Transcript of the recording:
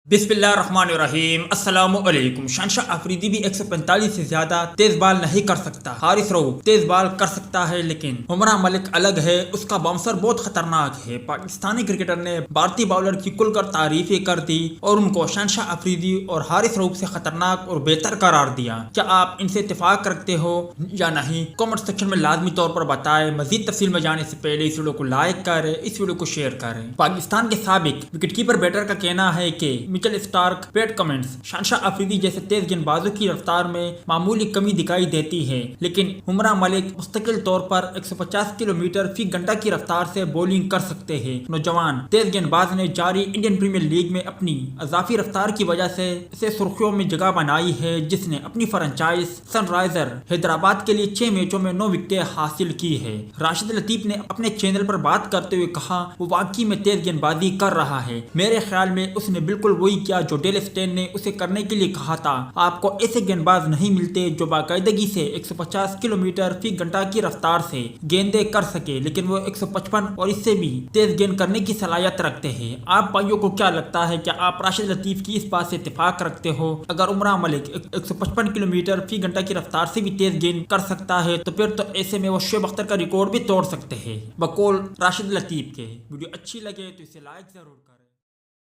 बिस्मिल्लाहिर्रहमानिर्रहीम। अस्सलाम वालेकुम। शहंशाह अफरीदी भी 145 से ज्यादा तेज बाल नहीं कर सकता। हारिस रऊफ तेज बाल कर सकता है, लेकिन उमरान मलिक अलग है, उसका बाउंसर बहुत खतरनाक है। पाकिस्तानी क्रिकेटर ने भारतीय बॉलर की खुलकर तारीफें कर दी और उनको शहंशाह अफरीदी और हारिस रऊफ से खतरनाक और बेहतर करार दिया। क्या आप इनसे इत्तेफाक रखते हो या नहीं? कमेंट सेक्शन में लाजमी तौर पर बताएं। मजीद तफसील में जाने से पहले इस वीडियो को लाइक करें, इस वीडियो को शेयर करें। पाकिस्तान के साबिक विकेटकीपर बैटर का कहना है कि मिचेल स्टार्क पेट कमेंट्स शहंशाह अफरीदी जैसे तेज गेंदबाजों की रफ्तार में मामूली कमी दिखाई देती है, लेकिन उमरान मलिक मुस्तकिल तौर पर 150 किलोमीटर फी घंटा की रफ्तार से बॉलिंग कर सकते हैं। नौजवान तेज गेंदबाज ने जारी इंडियन प्रीमियर लीग में अपनी अजाफी रफ्तार की वजह से इसे सुर्खियों में जगह बनाई है, जिसने अपनी फ्रेंचाइज सनराइजर हैदराबाद के लिए 6 मैचों में 9 विकेटें हासिल की है। राशिद लतीफ ने अपने चैनल पर बात करते हुए कहा, वो वाकई में तेज गेंदबाजी कर रहा है। मेरे ख्याल में उसने बिल्कुल वही किया जो डेल स्टेन ने उसे करने के लिए कहा था। आपको ऐसे गेंदबाज नहीं मिलते जो बाकायदगी से 150 किलोमीटर फी घंटा की रफ्तार से गेंदें कर सके, लेकिन वो 155 और इससे भी तेज गेंद करने की सलाहियत रखते हैं। आप भाइयों को क्या लगता है, क्या आप राशिद लतीफ की इस बात से इत्तेफाक रखते हो? अगर उमरान मलिक 155 किलोमीटर फी घंटा की रफ्तार से भी तेज गेंद कर सकता है तो फिर तो ऐसे में वो शोएब अख्तर का रिकॉर्ड भी तोड़ सकते हैं। बकौल राशिद लतीफ के। वीडियो अच्छी लगे तो इसे लाइक जरूर करें।